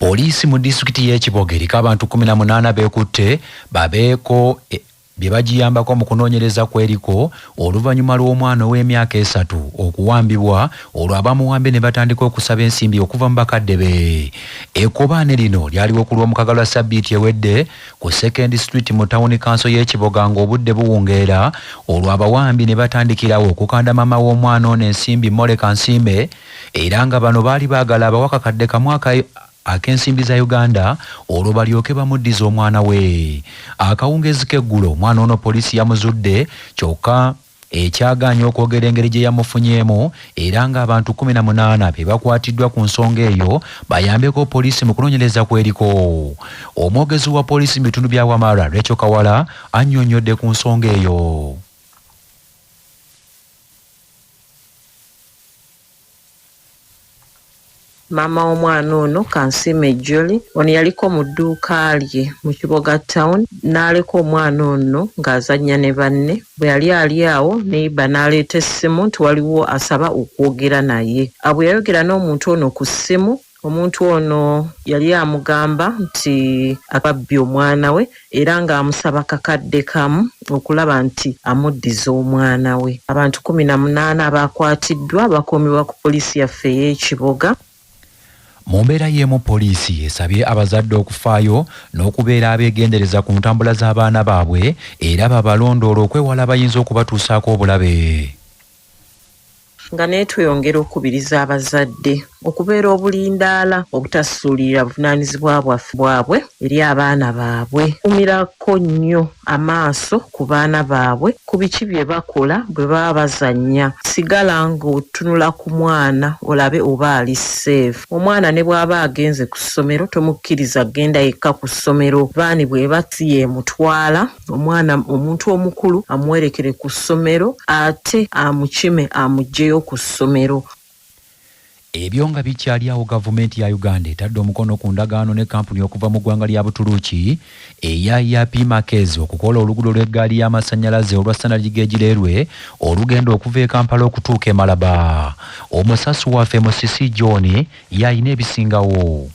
Poliisi mu disitulikiti y'e Kiboga eriko abantu 18 beekutte babeeko bye bagiyambako mu kunoonyereza kweriko oluvannyuma lw'omwana ow'emyaka 3 okuwambibwa olwo abamuwambye ne batandika okusaba ensimbi okuva mu bakadde be. Ekkobaane lino lyaliwo ku lw'omukaga lwa ssabbiiti ewedde ku Second Street mu Town Council y'e Kiboga ng'obudde buwungeera olwo abawambi ne batandikirawo okukanda maama w'omwana ono ensimbi Moleka Nsimbe era nga bano baali baagala abawa kakadde kamwaka ak'ensimbi za Uganda olwo balyoke bamuddiza omwana we. Akawungezi k'eggulo omwana ono poliisi yamuzudde kyokka ekyagaanye okwogera engeri gye yamufunyeemu era ng'abantu 18 be bakwatiddwa ku nsonga eyo bayambeko poliisi mu kunoonyereza kweriko. Omwogezi wa poliisi mu bitundu bya Wamala Rachel Kawala annyonnyodde ku nsonga eyo. Mama omwana ono Kansime Jolly ono yaliko mu dduuka lye mu Kiboga Town n'aleka omwana ono ng'azannya ne banne. Bwe yali ali awo neiba n'aleeta essimu nti waliwo asaba okwogera naye. Bwe yayogera n'omuntu ono ku ssimu, omuntu ono yali amugamba nti akabbye omwana we era ng'amusaba kakadde kamu okulaba nti amuddiza omwana we. Abantu 18 abakwatiddwa bakuumibwa ku poliisi yaffe ey'e Kiboga. Mu mbeera y'emu poliisi esabye abazadde okufaayo n'okubeera abeegendereza ku ntambula z'abaana baabwe era babalondoola okwewala abayinza okubatuusaako obulabe. Nga neetweyongera okubiriza abazadde okubeera obulindaala obutasuulirira buvunaanyizibwa bwabwe eri abaana baabwe. Kumirako nnyo amaaso ku baana baabwe ku biki bye bakola bwe baba bazannya. Sigala ng'otunula ku mwana olabe oba ali safe. Omwana ne bw'aba agenze ku ssomero tomukkiriza genda yekka ku ssomero. Baani bwe bati yemutwala omwana omuntu omukulu amuwerekere ku ssomero ate amukime amuggyeyo ku ssomero. Ebyo nga bikyali awo gavumenti ya Uganda etadde omukono ku ndagaano ne kampuni okuva mu ggwanga lya Buturuuki eya Pimakezi okukola oluguudo lw'eggaali y'amasannyalaze olwa Standard Gauge Railway olugenda okuva e Kampala okutuuka e Malaba. Omusasi waffe Musisi John yalina ebisingawo.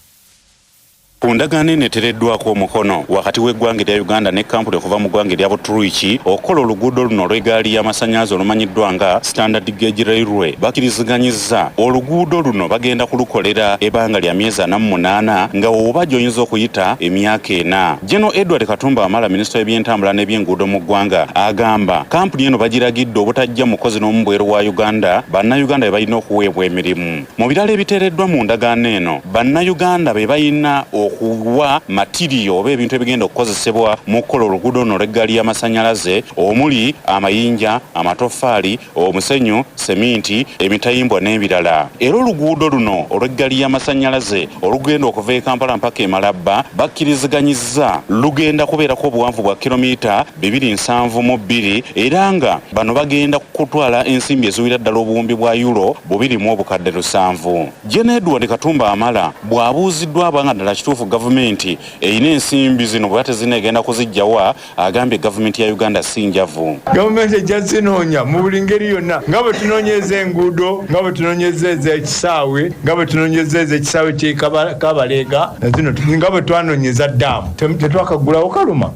Ku ndagaano eno eteereddwako omukono wakati w'eggwanga lya Uganda ne kampuni okuva mu ggwanga lya Buturuuki okukola oluguudo luno olw'eggaali y'amasannyalaze olumanyiddwa nga Standard Gauge Railway bakkiriziganyizza oluguudo luno bagenda kulukolera ebbanga lya myezi 48 nga oba gy'oyinza okuyita emyaka 4. General Edward Katumba Wamala minisita w'ebyentambula n'ebyenguudo mu ggwanga agamba kampuni eno bagiragidde obutajja mukozi n'omubweru wa Uganda bannayuganda be balina okuweebwa emirimu. Mu birala ebiteereddwa mu ndagaano eno bannayuganda be balina okuwa matiriyo oba ebintu ebigenda okukozesebwa mu kukola oluguudo luno olw'eggaali y'amasannyalaze omuli amayinja, amatoffaali, omusenyu, seminti, emitayimbwa n'ebirala. Era oluguudo luno olw'eggaali y'amasannyalaze olugenda okuva e Kampala mpaka e Malaba bakkiriziganyizza lugenda kubeerako obuwanvu bwa kilomita 272 era nga bano bagenda kutwala ensimbi eziwera ddala obuwumbi bwa euro 2.7. General Edward Katumba Wamala bw'abuuziddwa abanga ddala kituufu gavumenti eyina ensimbi zino bwe tezinegenda kuzijjawa agambye gavumenti ya Uganda si njavu. Gavumenti ejja zinoonya mu buli ngeri yonna nga bwe tunoonyeza enguudo nga bwe tunoonyeza ez'ekisaawe nga bwe tunoonyeza ez'ekisaawe ky'Ekabalega nazino nga bwe twanoonyeza ddaamu tetwakagulawo kaluma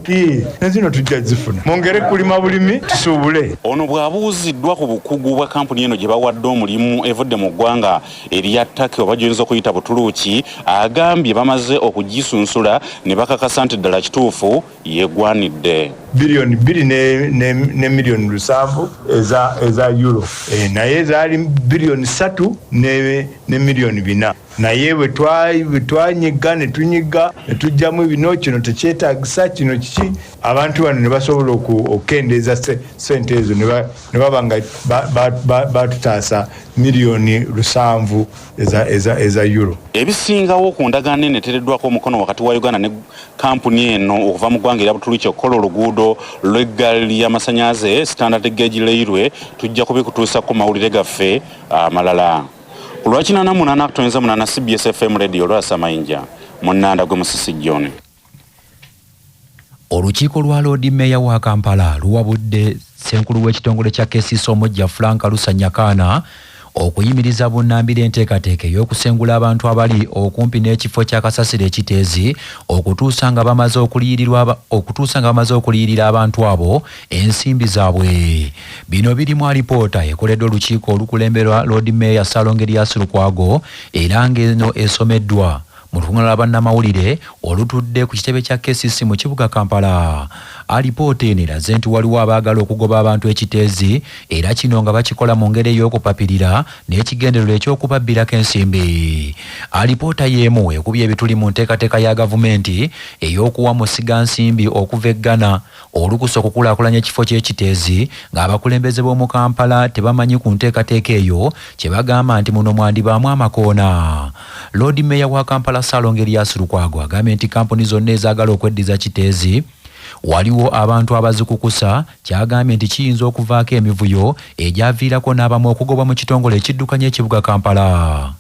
nazino tujja zifuna mwongere kulima bulimi tusuubule. Ono bw'abuuziddwa ku bukugu bwa kampuni eno gye bawadde omulimu evudde mu ggwanga erya Turkey oba gy'oyinza okuyita Buturuuki agambye bamaze okugisunsula ne bakakasa nti ddala kituufu yeegwanidde. Bilioni 2 ne miliyoni 7 eza euro naye zaali bilioni 3 ne miliyoni 4 naye bwe twanyiga ne tunyiga ne tujjamu ebino kino tekyetaagisa kino kiki abantu bano ne basobola okukendeeza sente ezo ne baba nga batutaasa miliyoni 7 eza euro. Ebisingawo ku ndagaano eno eteereddwako omukono wakati wa Uganda ne kampuni eno okuva mu ggwanga erya Buturuuki okukola oluguudo lw'eggaali y'amasannyalaze Standard Gauge Railway tujja kubikutuusa ku mawulire gaffe amalala. Ku lwa 88.8 CBS FM Radio Lwasa Mayinja Munnanda gwe Musisi John. Olukiiko lwa Lord Mayor wa Kampala luwabudde ssenkulu w'ekitongole kya KCC omujja Frank Lusanyakaana okuyimiriza bunnambiro enteekateeka ey'okusengula abantu abali okumpi n'ekifo kya kasasiro ekiteezi okutuusa nga bamaze okuliyirira abantu abo ensimbi zaabwe. Bino birimu alipoota ekoleddwa olukiiko olukulemberwa Lord Mayor Erias Lukwago era ng'eno esomeddwa mu lukungaana lwa bannamawulire olutudde ku kitebe kya KCC mu kibuga Kampala. Alipoota eno eraze nti waliwo abaagala okugoba abantu ekiteezi era kino nga bakikola mu ngeri ey'okupapirira n'ekigendererwa eky'okubabbirako ensimbi. Alipoota y'emu ekubye ebituli mu nteekateeka ya gavumenti ey'okuwa musigansimbi okuva e Ghana olukusa okukulaakulanya ekifo ky'ekiteezi ng'abakulembeze b'omu Kampala tebamanyi ku nteekateeka eyo kye bagamba nti muno mwandibaamu amakoona. Lord Mayor wa Kampala Erias Lukwago agambye nti kampuni zonna ezaagala okweddiza kiteezi waliwo abantu abazikukusa kyagambye nti kiyinza okuvaako emivuyo egyaviirako n'abamu okugobwa mu kitongole ekiddukanya ekibuga Kampala.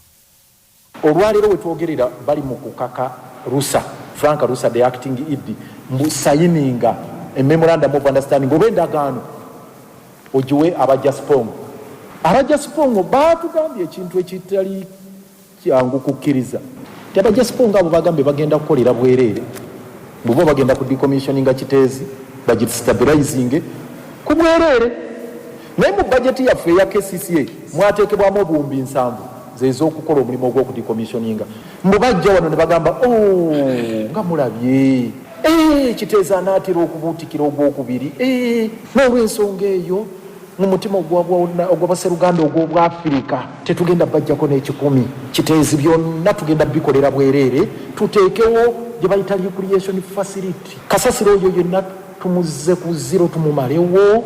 Olwaleero wetwogerera bali mu kukaka Rusa, Frank Rusa the acting ED, mbu sayininga a memorandum of understanding oba endagaano ogiwe abajaspongo. Abajaspongo baatugambye ekintu ekitali kyangu kukkiriza. Abajaspongo abo bagambye bagenda kukolera bwereere. Mbubo bagenda ku decommissioninga kiteezi, budget stabilizing ku bwereere. Naye mu budget yaffe ya KCCA mwateekebwamu obuwumbi 7 z'ez'okukola omulimu ogw'okudecommissioninga. Mbu bajja wano ne bagamba nga mulabye kiteezi anaatera okubuutikira ogwokubiri. N'olw'ensonga eyo mu mutima ogw'abaseruganda ogw'obwa Afirika tetugenda bajjako n'ekikumi. Kiteezi byonna tugenda bikolera bwereere, tuteekewo gye bayita recreation facility. Kasasiro oyo yenna tumuzze ku zero tumumalewo,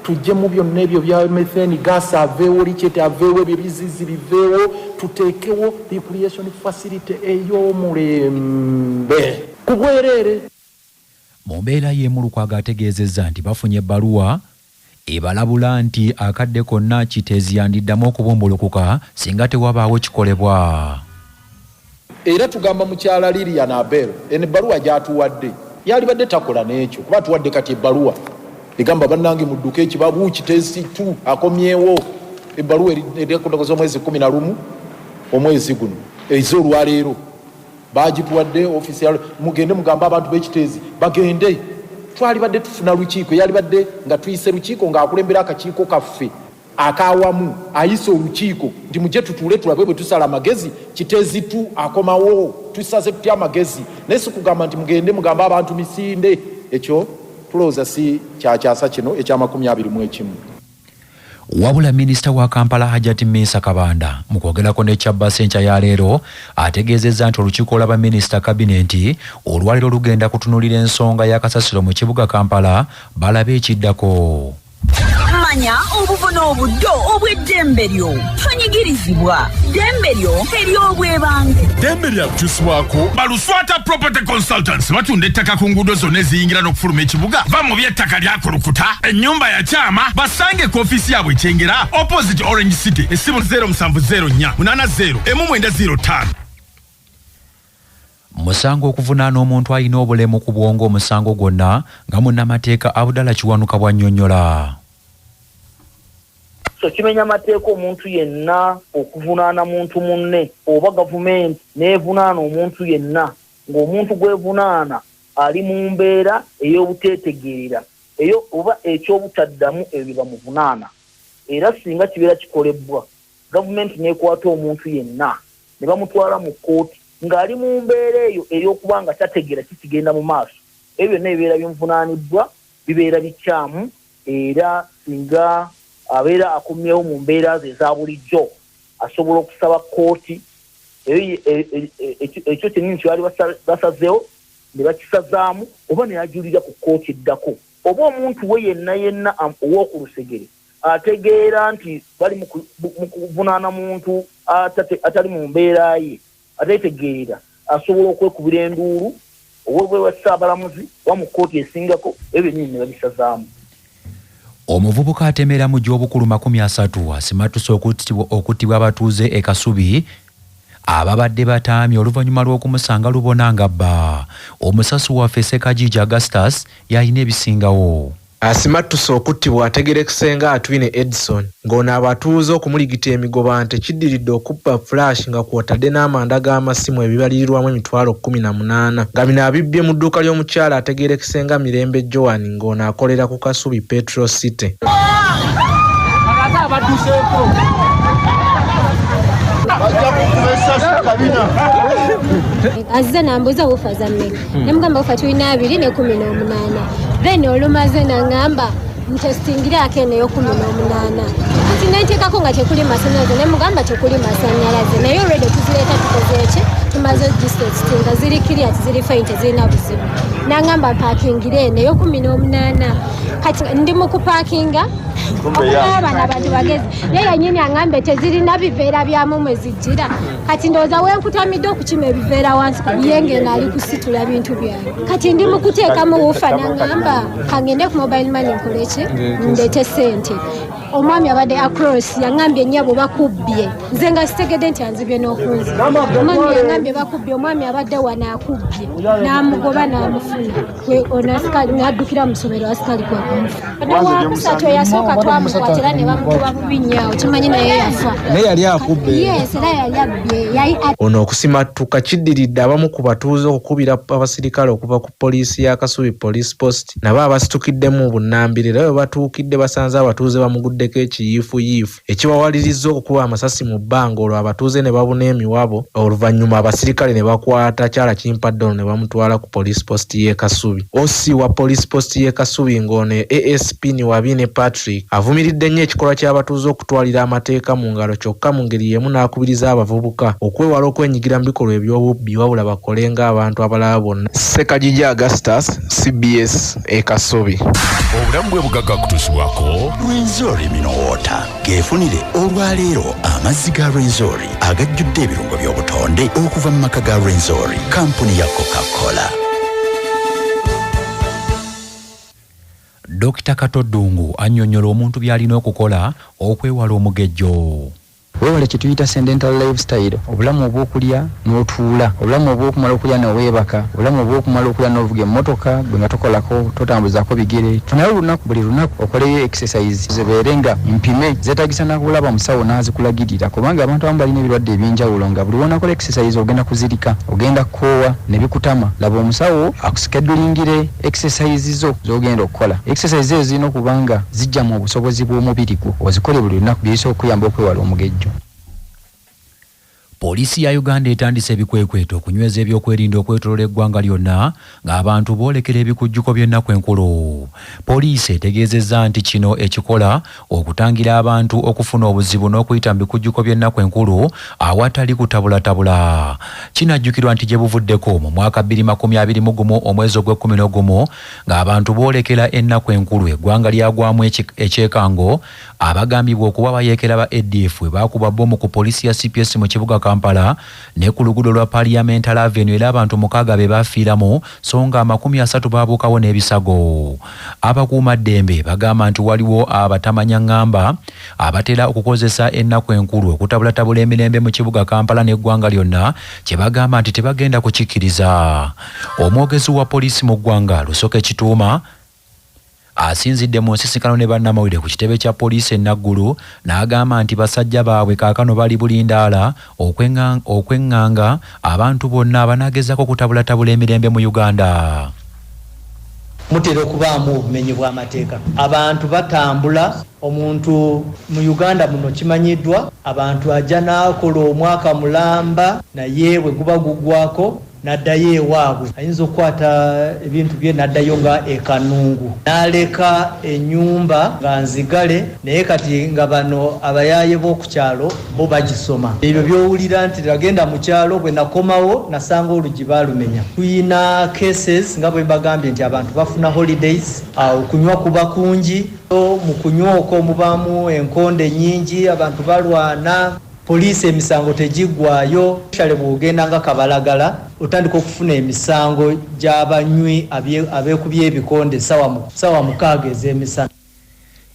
tujje mu byonna ebyo bya methane gas aveewo, lichete aveewo, ebyo bizizi biveewo, tuteekewo recreation facility ey'omulembe ku bwereere. Mu mbeera y'emu Lukwago ategeezezza nti bafunye ebbaluwa ebalabula nti akadde konna kiteezi yandiddamu okubumbulukuka singa tewabaawo kikolebwa. Era tugamba mukyala Lilian Abel ebbaluwa gy'atuwadde yalibadde takola n'ekyo kuba tuwadde kati ebbaluwa egamba bannange mudduke ekibabu kiteezi 2 akomyewo. Ebbaluwa eryakutokoza omwezi 11 omwezi guno ez'olwaleero bagituwadde ofisi ya mugende mugamba abantu b'ekiteezi bagende. Twalibadde tufuna lukiiko, yalibadde nga tuyise lukiiko ng'akulembera akakiiko kaffe akawamu ayise olukiiko nti mujje tutuule tulabe bwe tusala amagezi kiteezi 2 akomawo tusaze tutya amagezi. Naye si kugamba nti mugende mugamba abantu misinde. Ekyo tulowooza si kyakyasa kino ekya21. Wabula minisita wa Kampala Hajati Misa Kabanda mu kwogerako ne Chabas enkya ya leero ategeezezza nti olukiiko lwa baminisita kabinenti olwaleero lugenda kutunuulira ensonga ya kasasiro mu kibuga Kampala balabe ekiddako. Manya obuvuna obuddo obw'eddembe lyo tonyigirizibwa. Ddembe lyo ery'obwebange. Ddembe lyakukyusibwako Baluswata Property Consultants batunda ettaka ku nguudo zonna eziyingira n'okufuluma ekibuga. Va mu by'ettaka lyakulukuta ennyumba ya kyama basange ku ofiisi yaabwe ekyengera opposite Orange City essimu 0704 80 Musango okuvunaana omuntu alina obulemu ku bwongo omusango gwonna nga munnamateeka Abdallah Kiwanuka bw'annyonnyola. So kimenya amateeka omuntu yenna okuvunaana muntu munne oba gavumenti neevunaana omuntu yenna ng'omuntu gwevunaana ali mu mbeera ey'obuteetegeera eyo oba eky'obutaddamu ebyo bamuvunaana. Era singa kibeera kikolebbwa gavumenti n'ekwata omuntu yenna ne bamutwala mu kkooti ng'ali mu mbeera eyo ey'okuba nga tategeera kikigenda mu maaso, ebyo byonna ebibeera bimuvunaaniddwa bibeera bikyamu. Era singa abeera akomyewo mu mbeera ze eza bulijjo asobola okusaba kkooti ekyo kyennyini kyebali basazeewo ne bakisazaamu oba ne yajulira ku kkooti eddako. Oba omuntu we yenna ow'oku lusegere ategeera nti bali mu kuvunaana muntu atali mu mbeera ye atetegeera asobola okwekubira enduulu obwe wa ssaabalamuzi wa mu kkooti esingako ebyo nnyini ne babisazaamu. Omuvubuka atemera mu gy'obukulu 30 asimatuse okuttibwa abatuuze e Kasubi ababadde bataamye oluvannyuma lw'okumusanga lubona nga bba. Omusasu waffe Ssekajija Augustus yalina ebisingawo. asimattuse okuttibwa ategerekese nga Atwine Edison ng'ono abatuuze okumuligita emigoba nti kiddiridde okubba flash nga kwotadde n'amanda g'amasimu ebibalirirwamu emitwalo 18 nga bino abibbye mu dduuka ly'omukyala ategerekese nga Mirembe Joan ng'ono akolera ku Kasubi Petro City. Azza nambuza ufa za mmeka nemugamba ufa tulina 218 then olumaze nangamba ntestingira akene yo 18 kati nentekako nga tekuli masanyalaze nemugamba tekuli masanyalaze naye already tuzileta tukozeeki tumaze distance tinga ziri clear ziri fine tezina buzibu nangamba parkingire ene yo 18 kati ndi mu kuparkinga okubaba n'abantu bagezi naye nyinyi angambe tezirina biveera byamu mwezijjira kati ndowooza wenkutamidde okukima ebiveera wansi yenge naali kusitula bintu byange kati ndi mu kuteekamu wuufa nangamba kangende ku mobile money nkoleki ndeete ssente omwami abadde across yangambye nnyabo bakubbye nze nga sitegedde nti anzibye n'okunzi omwami yangambye bakubbye omwami abadde wano akubbye n'amugoba n'amufuna n'addukira mu ssomero asikali kwakumufuna wakusatu eyasooka twamukwatira ne bamukuba bubi nnyo kimanyi naye yafa naye yali akubbe yes era yali abbye ono okusimattuka kiddiridde abamu ku batuuze okukubira abasirikale okuva ku poliisi ya Kasubi Police Post nabo abasitukiddemu obunnambiro era bwe batuukidde basanze abatuuze bamuguddeko ekiyiifuyiifu ekibawaliriza okukuba amasasi mu bbanga olwo abatuuze ne babuna emiwabo oluvannyuma abasirikale ne bakwata Kyala Kimpadde ono ne bamutwala ku Police Post y'e Kasubi. OC wa Police Post y'e Kasubi ng'ono ASP Niwabine Patrick avumiridde nnyo ekikolwa ky'abatuuze okutwalira amateeka mu ngalo kyokka mu ngeri y'emu n'akubiriza abavubuka okwewala okwenyigira mu bikolwa eby'obubbi wabula bakole ng'abantu abalala bonna. Ssekajija Augustus, CBS e Kasubi. Obulamu bwe bugagga kutuusibwako Rwenzori Minoota geefunire olwaleero amazzi ga Rwenzori agajjudde ebirungo by'obutonde okuva mu maka ga Rwenzori kampuni ya Coca-Cola. Dr. Katodungu annyonnyola omuntu by'alina okukola okwewala omugejjo. Wewale kituyita accidental lifestyle obulamu obw'okulya n'otuula obulamu obw'okumala okulya n'oweebaka obulamu obw'okumala okulya n'ovuga emmotoka gwe nga tokolako totambuzaako bigere naye olunaku buli lunaku okoleyo exercise zibeere nga mpime zeetagisa nakulaba musawo n'azikulagirira kubanga abantu abamu balina ebirwadde ebyenjawulo nga buli wonakola exercise ogenda kuzirika ogenda kukoowa ne bikutama laba omusawo akuskedulingire exercise zo z'ogenda okukola exercise ezo zirina okuba nga zijja mu busobozi bw'omubiri gwo ozikole buli lunaku biyiso okuyamba okwewala omugejjo. Poliisi ya Uganda etandise ebikwekweto okunyweza ebyokwerinda okwetoloola eggwanga lyonna ng'abantu boolekera ebikujjuko by'ennaku enkulu. Poliisi etegeezezza nti kino ekikola okutangira abantu okufuna obuzibu n'okuyita mu bikujjuko by'ennaku enkulu awatali kutabulatabula. Kinajjukirwa nti gye buvuddeko mu mwaka 2021 omwezi ogw'E11 ng'abantu boolekera ennaku enkulu eggwanga lyagwamu ekyekango abagambibwa okuba bayeekera ba ADF we baakuba bbomu ku poliisi ya CPS mu kibuga Kampala ne ku luguudo lwa Parliamentary Avenue era abantu 6 be baafiiramu so nga 30 baabuukawo n'ebisago. Abakuumaddembe bagamba nti waliwo abatamanya ngamba abatera okukozesa ennaku enkulu okutabulatabula emirembe mu kibuga Kampala n'eggwanga lyonna kye bagamba nti tebagenda kukikkiriza. Omwogezi wa poliisi mu ggwanga Lusoke Kituuma asinzidde mu nsisinkano ne bannamawulire ku kitebe kya poliisi e Naggulu n'agamba nti basajja baabwe kaakano bali bulindaala okweŋŋanga abantu bonna abanaagezako kutabulatabula emirembe mu Uganda. Mutera okubaamu obumenyi bw'amateeka. Abantu batambula omuntu mu Uganda muno kimanyiddwa abantu ajja n'akola omwaka mulamba naye bwe guba gugwako n'addayo ewaabwe ayinza okukwata ebintu bye n'addayo nga ekanungu n'aleka ennyumba nga nzigale naye kati nga bano abayaaye b'oku kyalo bo bagisoma. Ebyo by'owulira nti agenda mu kyalo bwe nakomawo nasanga olugi baalumenya. Tuyina cases nga bwe bagambye nti abantu bafuna holidays okunywa kuba kungi mu kunywa okwo mubaamu enkonde nnyingi abantu balwana poliisi emisango tegiggwayo shale bw'ogenda nga Kabalagala otandika okufuna emisango gy'abanywi abeekubye ebikonde sawa mukaaga ez'emisana.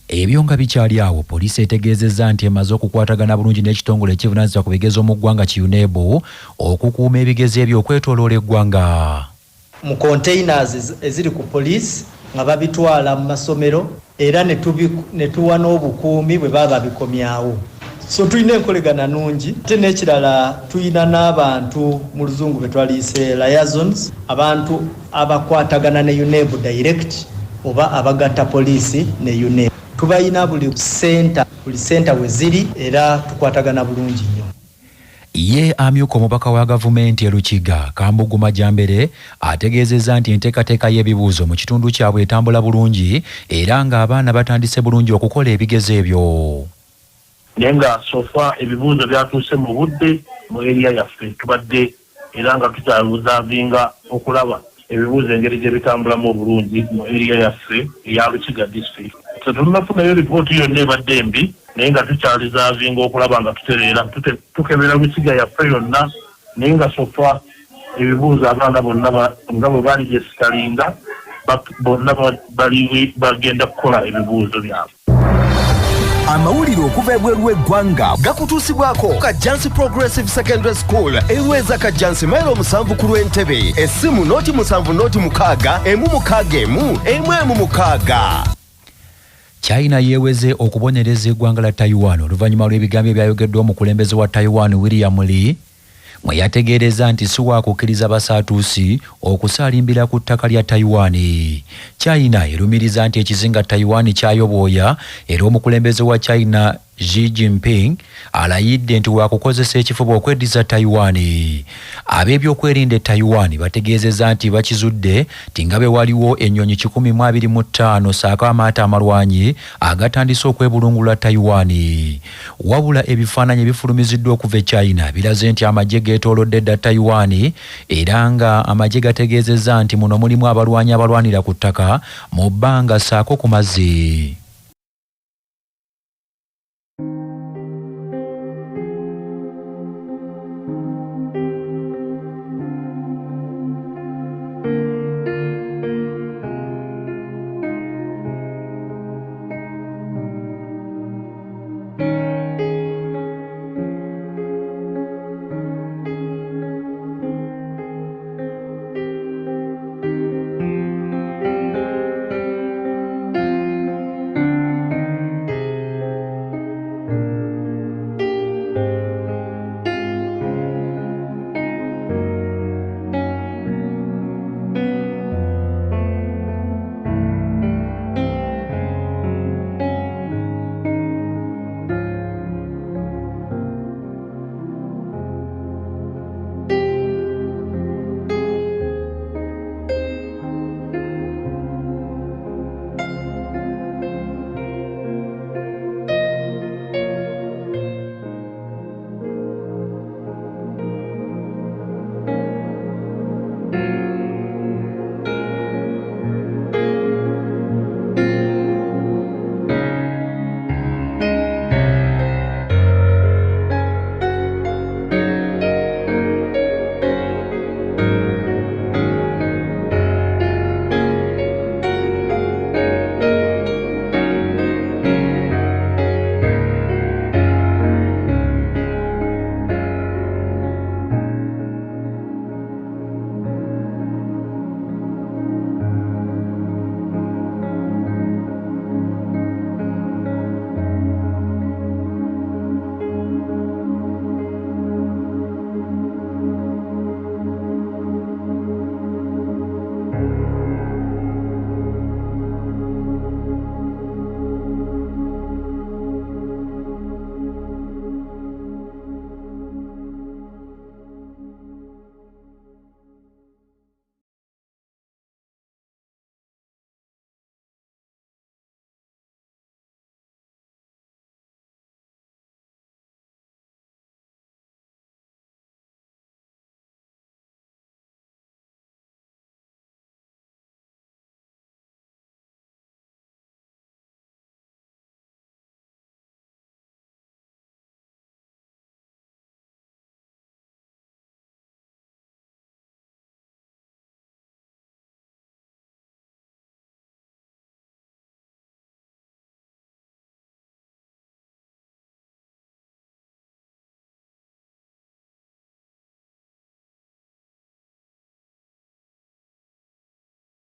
Ebyo nga bikyali awo poliisi etegeezezza nti emaze okukwatagana bulungi n'ekitongole ekivunaanyizibwa ku bigezo mu ggwanga Kiyunebo okukuuma ebigezo ebyo okwetooloola eggwanga. Mu containers eziri ku poliisi nga babitwala mu masomero era ne tuwa n'obukuumi bwe baba bikomyawo. So tulina enkolegana nungi ate n'ekirala tulina n'abantu mu luzungu be twaliyise liaisons, abantu abakwatagana ne UNEB direct oba abagatta poliisi ne UNEB. Tubayina buli senta we ziri era tukwatagana bulungi nnyo. Ye amyuka omubaka wa gavumenti Lukiga Kambugu Majambere ategeezezza nti enteekateeka y'ebibuuzo mu kitundu kyabwe etambula bulungi era ng'abaana batandise bulungi okukola ebigezo ebyo. Nenga sofa ebibuuzo byatuuse mu budde mu area yaffe tubadde era nga tutaaluzavinga okulaba ebibuuzo engeri gye bitambulamu obulungi mu area yaffe eya Lukiga district. Tetunafunayo ripooti yonna ebadde embi naye nga tukyalizavinga okulaba nga tutereera tukebera Lukiga yaffe yonna naye nga sofa ebibuuzo abaana bonna nga bwe bali gye sitalinga bonna bagenda kukola ebibuuzo byabwe. Amawulire okuva ebweru w'eggwanga gakutuusibwako Kajansi Progressive Secondary School eweza Kajansi mailo 7 ku Lwentebe, essimu noti 7 noti 6 emu 6 emu emu emu 6. China yeeweze okubonereza eggwanga la Taiwan oluvannyuma lw'ebigambo ebyayogeddwa omukulembeze wa Taiwan William Lee mwe yategeereza nti si waakukkiriza basaatuusi okusaalimbira ku ttaka lya Taiwan. China erumiriza nti ekizinga Taiwan kyayobooya era omukulembeze wa China Xi Jinping alayidde nti waakukozesa ekifuba okweddiza Taiwan. Ab'ebyokwerinda Taiwan bategeezezza nti bakizudde nti nga bwe waliwo ennyonyi 125 saako amaato amalwanyi agatandise okwebulungulula Taiwan. Wabula ebifaananyi ebifulumiziddwa okuva e China biraze nti amagye geetoolodde dda Taiwan era nga amagye gategeezezza nti muno mulimu abalwanyi abalwanira ku ttaka mu bbanga saako ku mazzi.